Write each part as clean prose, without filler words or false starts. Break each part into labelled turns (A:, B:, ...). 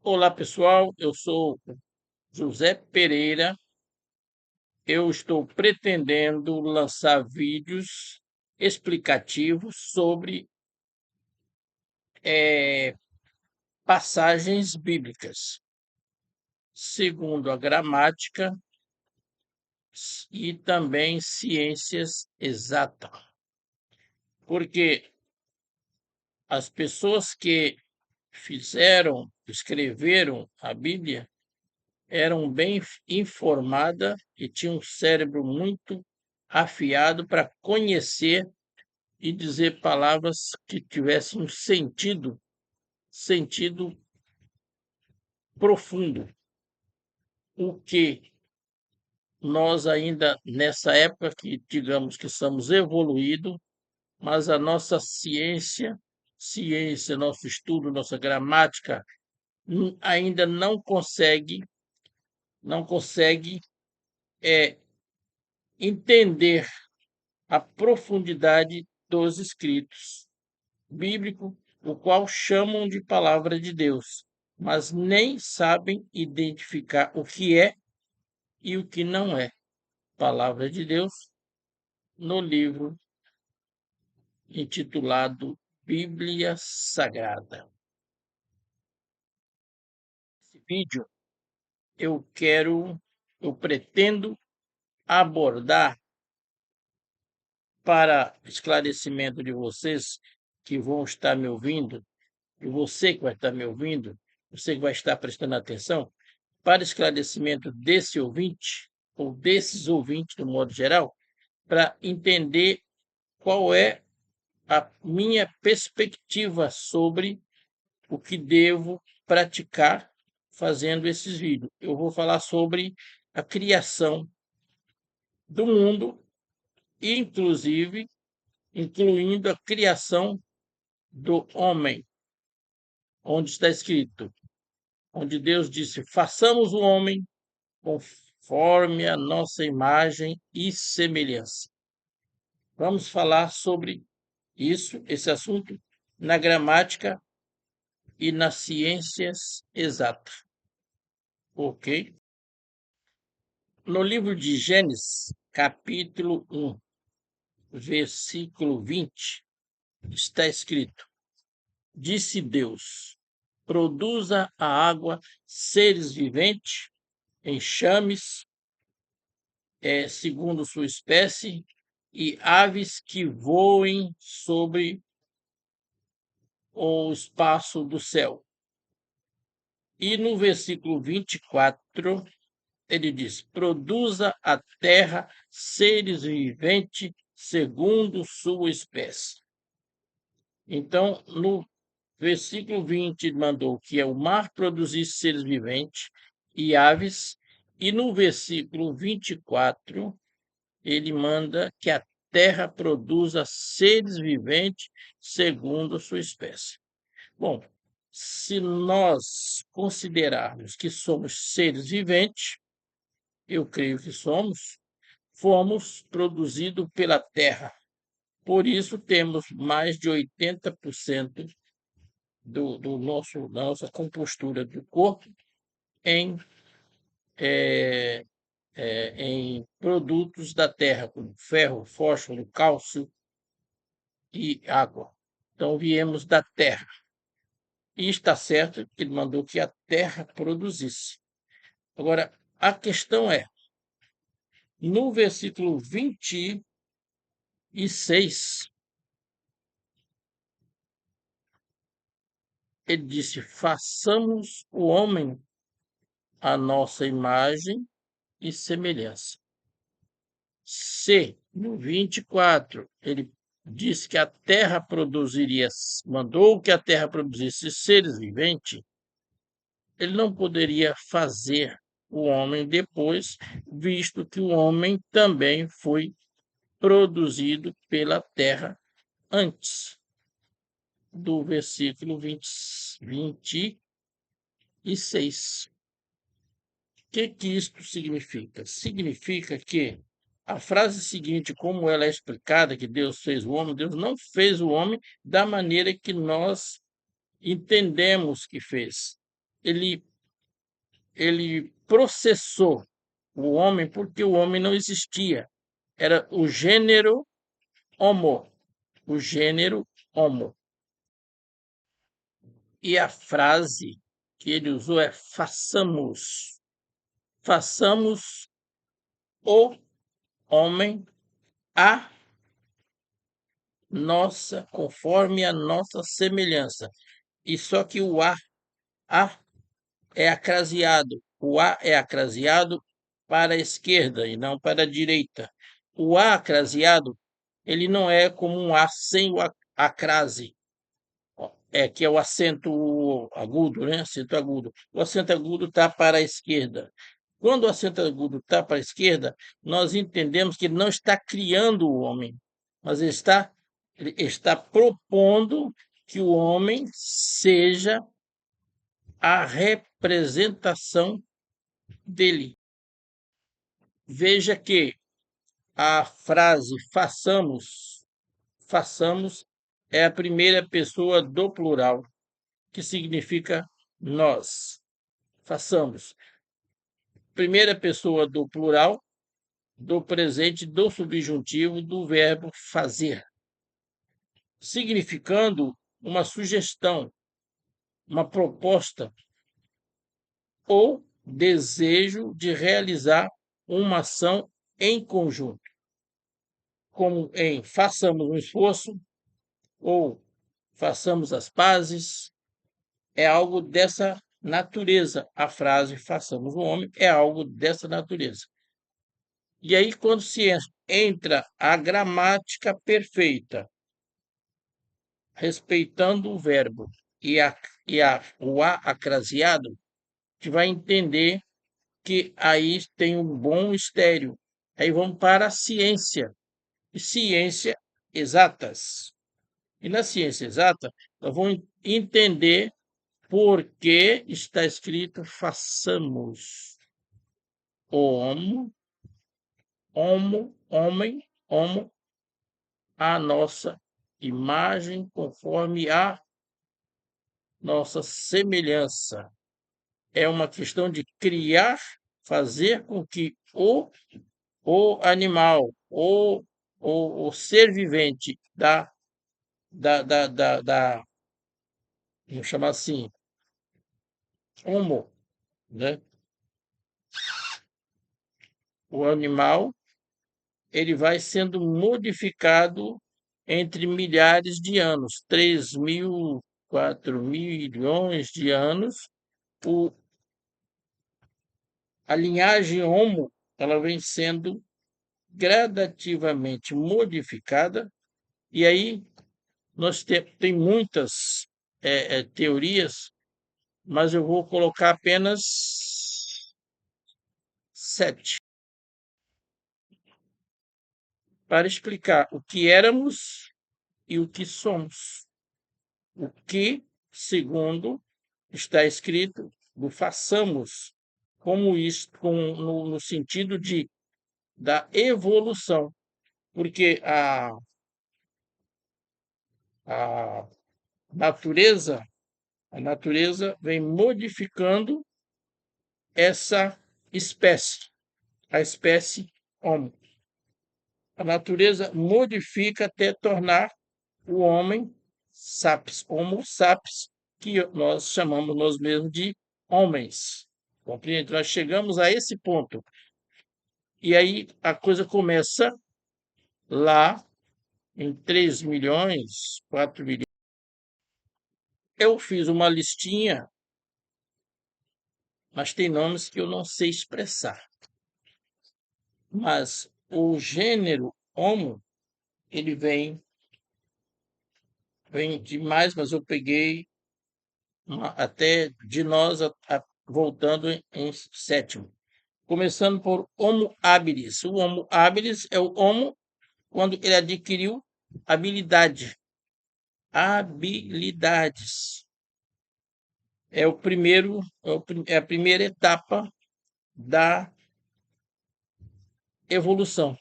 A: Olá, pessoal. Eu sou José Pereira. Eu estou pretendendo lançar vídeos explicativos sobre passagens bíblicas, segundo a gramática e também ciências exatas, porque as pessoas que escreveram a Bíblia eram bem informadas e tinham um cérebro muito afiado para conhecer e dizer palavras que tivessem um sentido profundo. O que nós ainda, nessa época que digamos que somos evoluídos, mas a nossa ciência, nosso estudo, nossa gramática, ainda não consegue entender a profundidade dos escritos bíblicos, o qual chamam de palavra de Deus, mas nem sabem identificar o que é e o que não é palavra de Deus no livro intitulado Bíblia Sagrada. Nesse vídeo eu pretendo abordar, para esclarecimento de vocês que vão estar me ouvindo, e você que vai estar me ouvindo, você que vai estar prestando atenção, para esclarecimento desse ouvinte, ou desses ouvintes, no modo geral, para entender qual é a minha perspectiva sobre o que devo praticar fazendo esses vídeos. Eu vou falar sobre a criação do mundo, inclusive incluindo a criação do homem, onde está escrito, onde Deus disse: façamos o homem conforme a nossa imagem e semelhança. Vamos falar sobre esse assunto, na gramática e nas ciências exatas. Ok? No livro de Gênesis, capítulo 1, versículo 20, está escrito: disse Deus: produza a água seres viventes, enxames, segundo sua espécie, e aves que voem sobre o espaço do céu. E no versículo 24, ele diz: produza a terra seres viventes segundo sua espécie. Então, no versículo 20, ele mandou que o mar produzisse seres viventes e aves, e no versículo 24, ele manda que a terra produza seres viventes segundo sua espécie. Bom, se nós considerarmos que somos seres viventes, eu creio que fomos produzidos pela terra. Por isso, temos mais de 80% da nossa compostura do corpo em, em produtos da terra, como ferro, fósforo, cálcio e água. Então, viemos da terra. E está certo que ele mandou que a terra produzisse. Agora, a questão é, no versículo 26, ele disse: façamos o homem à nossa imagem e semelhança. Se no 24 ele disse que a terra produziria, mandou que a terra produzisse seres viventes, ele não poderia fazer o homem depois, visto que o homem também foi produzido pela terra antes do versículo 26. O que isto significa? Significa que a frase seguinte, como ela é explicada, que Deus fez o homem, Deus não fez o homem da maneira que nós entendemos que fez. ele, ele processou o homem porque o homem não existia. Era o gênero Homo, o gênero Homo. E a frase que ele usou é façamos. Façamos o homem a nossa, conforme a nossa semelhança. E só que a é acraseado. O a é acraseado para a esquerda e não para a direita. O a acraseado, ele não é como um a sem o acrase, que é o acento agudo, né? Acento agudo. O acento agudo está para a esquerda. Quando o acento agudo está para a esquerda, nós entendemos que ele não está criando o homem, mas ele está propondo que o homem seja a representação dele. Veja que a frase façamos é a primeira pessoa do plural, que significa nós. Façamos. Primeira pessoa do plural, do presente, do subjuntivo, do verbo fazer, significando uma sugestão, uma proposta ou desejo de realizar uma ação em conjunto, como em façamos um esforço ou façamos as pazes, é algo dessa natureza. A frase façamos o homem é algo dessa natureza. E aí, quando se entra a gramática perfeita, respeitando o verbo o a acraseado, a gente vai entender que aí tem um bom estéreo. Aí vamos para a ciência, e ciência exatas. E na ciência exata, nós vamos entender por que está escrito façamos homo, homo, a nossa imagem conforme a nossa semelhança. É uma questão de criar, fazer com que o animal, o ser vivente vamos chamar assim, homo, né? O animal, ele vai sendo modificado entre milhares de anos, 3.000, 4.000 milhões de anos. A linhagem Homo, ela vem sendo gradativamente modificada, e aí nós tem muitas teorias, mas eu vou colocar apenas 7 para explicar o que éramos e o que somos. O que, segundo está escrito, do façamos, como isso, no sentido da evolução, porque a natureza, a natureza vem modificando essa espécie, a espécie Homo. A natureza modifica até tornar o homem sapiens, Homo sapiens, que nós chamamos nós mesmos de homens. Compreende? Nós chegamos a esse ponto. E aí a coisa começa lá em 3 milhões, 4 milhões. Eu fiz uma listinha, mas tem nomes que eu não sei expressar. Mas o gênero Homo, ele vem demais, mas eu peguei até de nós voltando em sétimo. Começando por Homo habilis. O Homo habilis é o Homo quando ele adquiriu habilidade. Habilidades. É o primeiro, é a primeira etapa da evolução.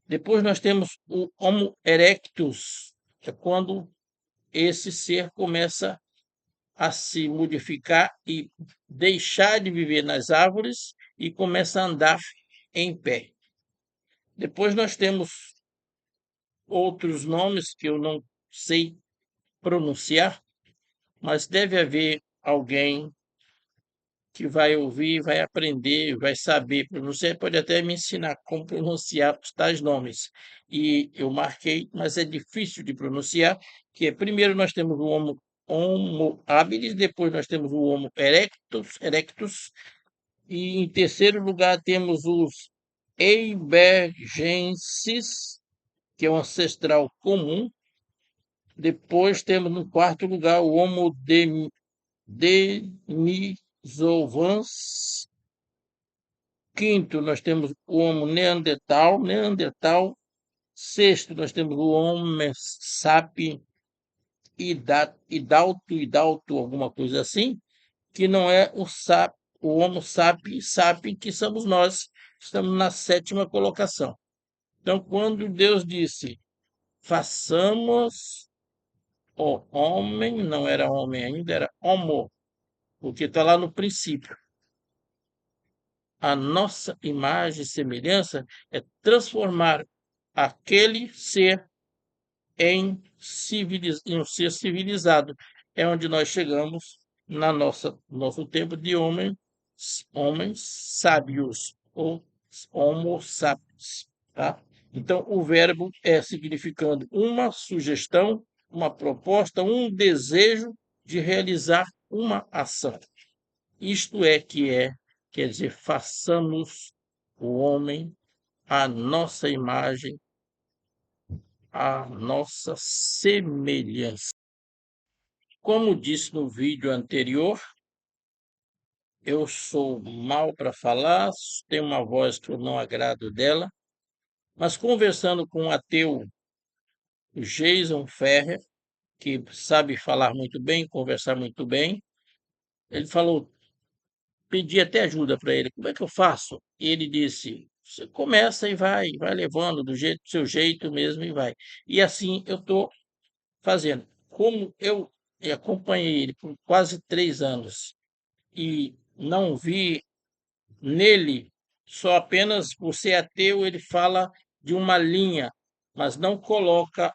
A: Depois nós temos o Homo erectus, que é quando esse ser começa a se modificar e deixar de viver nas árvores e começa a andar em pé. Depois nós temos outros nomes que eu não sei pronunciar, mas deve haver alguém que vai ouvir, vai aprender, vai saber pronunciar, pode até me ensinar como pronunciar os tais nomes. E eu marquei, mas é difícil de pronunciar, que é, primeiro nós temos o Homo habilis, depois nós temos o Homo erectus, e em terceiro lugar temos os Heibergenses, que é um ancestral comum. Depois temos no quarto lugar o Homo denisovans. Quinto, nós temos o Homo neandertal. Sexto, nós temos o Homo sapiens idalto, alguma coisa assim, que não é o Homo sapiens, que somos nós, estamos na sétima colocação. Então, quando Deus disse, façamos o homem, não era homem ainda, era homo, porque está lá no princípio. A nossa imagem e semelhança é transformar aquele ser em um ser civilizado. É onde nós chegamos na nosso tempo de homens sábios, ou homo sapiens, tá? Então, o verbo é significando uma sugestão, uma proposta, um desejo de realizar uma ação. Isto quer dizer, façamos o homem à nossa imagem, à nossa semelhança. Como disse no vídeo anterior, eu sou mal para falar, tenho uma voz que eu não agrado dela, mas conversando com um ateu, o Jason Ferrer, que sabe falar muito bem, conversar muito bem, ele falou, pedi até ajuda para ele, como é que eu faço? E ele disse, você começa e vai levando do seu jeito mesmo e vai. E assim eu estou fazendo. Como eu acompanhei ele por quase 3 anos e não vi nele, só apenas por ser ateu, ele fala de uma linha, mas não coloca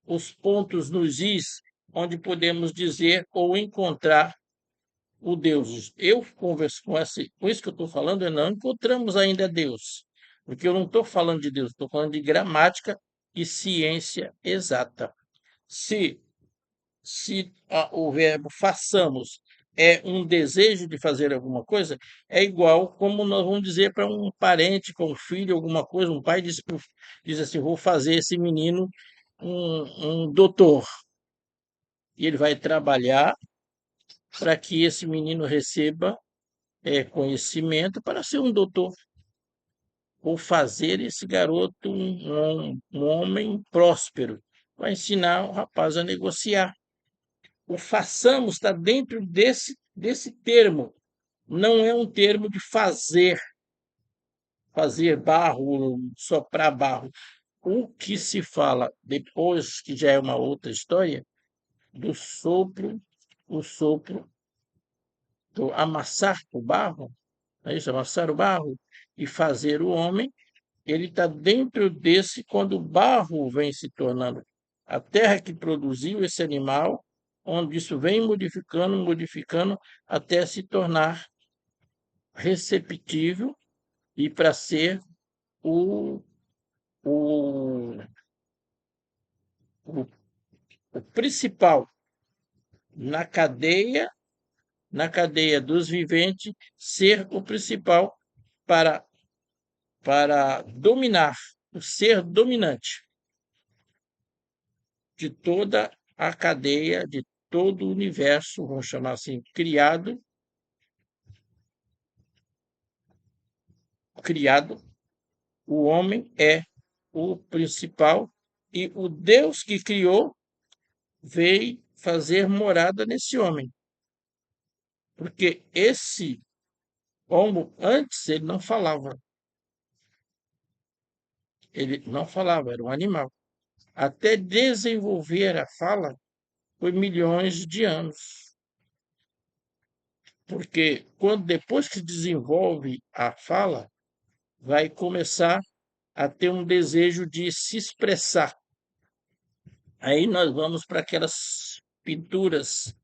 A: os pontos nos is, onde podemos dizer ou encontrar o Deus. Eu converso com isso que eu estou falando, não encontramos ainda Deus, porque eu não estou falando de Deus, estou falando de gramática e ciência exata. Se o verbo façamos é um desejo de fazer alguma coisa, é igual como nós vamos dizer para um parente, para um filho, alguma coisa, um pai diz assim, vou fazer esse menino um doutor. E ele vai trabalhar para que esse menino receba conhecimento para ser um doutor, ou fazer esse garoto um homem próspero, vai ensinar o rapaz a negociar. O façamos está dentro desse termo, não é um termo de fazer barro, soprar barro. O que se fala depois, que já é uma outra história, do sopro, o sopro, do amassar o barro, é isso, amassar o barro e fazer o homem, ele está dentro desse, quando o barro vem se tornando a terra que produziu esse animal, onde isso vem modificando, até se tornar receptível e para ser o, o, o, o principal na cadeia, dos viventes, ser o principal para, para dominar, o ser dominante de toda a cadeia, de todo o universo, vamos chamar assim, criado, o homem é o principal e o Deus que criou veio fazer morada nesse homem. Porque esse homo, antes, ele não falava. Ele não falava, era um animal. até desenvolver a fala, foi milhões de anos. Porque depois que desenvolve a fala, vai começar a ter um desejo de se expressar. Aí nós vamos para aquelas pinturas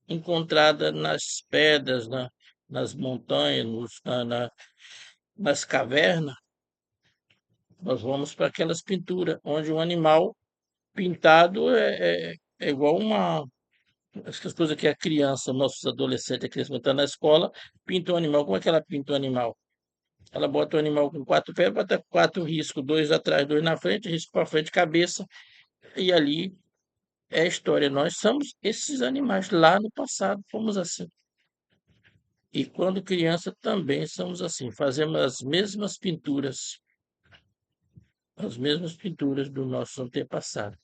A: encontradas nas pedras, nas montanhas, nas cavernas. Nós vamos para aquelas pinturas onde um animal pintado é igual uma. As coisas que a criança, nossos adolescentes, a criança está na escola, pinta um animal. Como é que ela pinta um animal? Ela bota o animal com quatro pés, bota quatro riscos, dois atrás, dois na frente, risco para frente, cabeça, e ali é a história. Nós somos esses animais. Lá no passado fomos assim. E quando criança também somos assim. Fazemos as mesmas pinturas do nosso antepassado.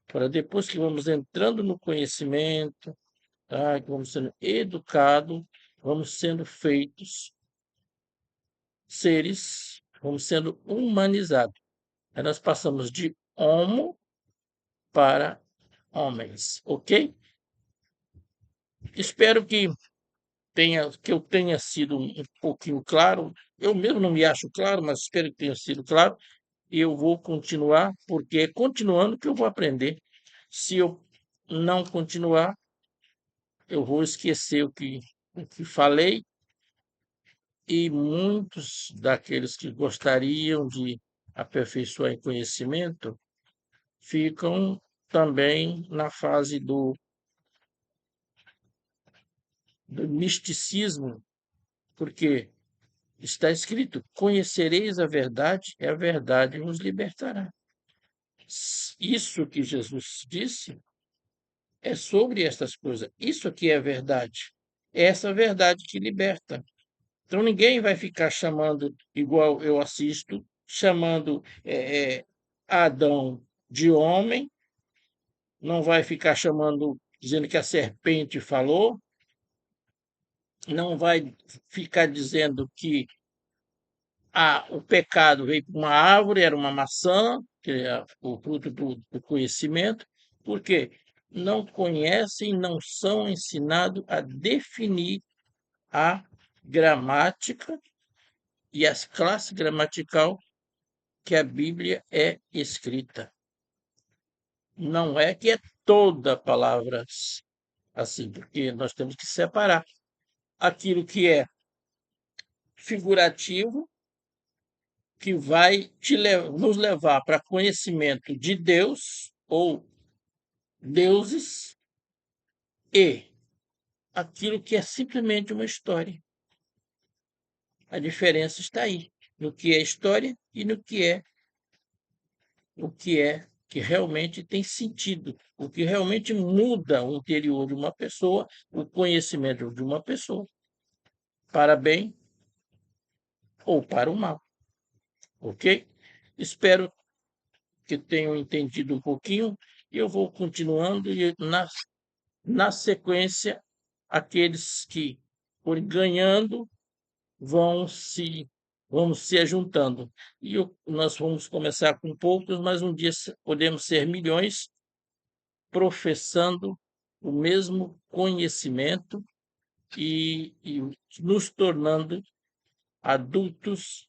A: Para depois que vamos entrando no conhecimento, tá? Que vamos sendo educados, vamos sendo feitos seres, vamos sendo humanizados. Aí nós passamos de homo para homens, ok? Espero que eu tenha sido um pouquinho claro. Eu mesmo não me acho claro, mas espero que tenha sido claro. E eu vou continuar, porque é continuando que eu vou aprender. Se eu não continuar, eu vou esquecer o que falei, e muitos daqueles que gostariam de aperfeiçoar em conhecimento ficam também na fase do misticismo, porque está escrito: conhecereis a verdade, e a verdade nos libertará. Isso que Jesus disse é sobre essas coisas. Isso aqui é a verdade. É essa verdade que liberta. Então ninguém vai ficar chamando, igual eu assisto, chamando Adão de homem, não vai ficar chamando, dizendo que a serpente falou, não vai ficar dizendo que o pecado veio por uma árvore, era uma maçã, que é o fruto do conhecimento, porque não conhecem, não são ensinados a definir a gramática e as classes gramatical que a Bíblia é escrita. Não é que é toda palavra assim, porque nós temos que separar aquilo que é figurativo, que vai nos levar para conhecimento de Deus ou deuses, e aquilo que é simplesmente uma história. A diferença está aí, no que é história e no que realmente tem sentido, o que realmente muda o interior de uma pessoa, o conhecimento de uma pessoa, para bem ou para o mal, ok? Espero que tenham entendido um pouquinho, e eu vou continuando, e na sequência, aqueles que forem ganhando vão se vamos se ajuntando. Nós vamos começar com poucos, mas um dia podemos ser milhões, professando o mesmo conhecimento, e nos tornando adultos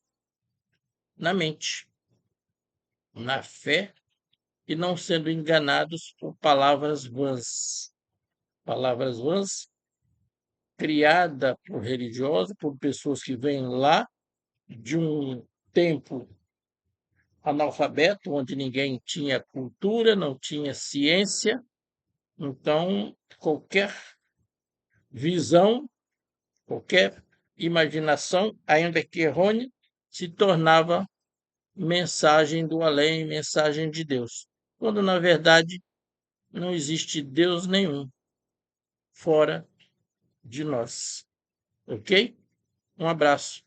A: na mente, na fé, e não sendo enganados por palavras vãs. Palavras vãs criadas por religiosos, por pessoas que vêm lá de um tempo analfabeto, onde ninguém tinha cultura, não tinha ciência. Então, qualquer visão, qualquer imaginação, ainda que errônea, se tornava mensagem do além, mensagem de Deus, quando na verdade não existe Deus nenhum fora de nós. Ok? Um abraço.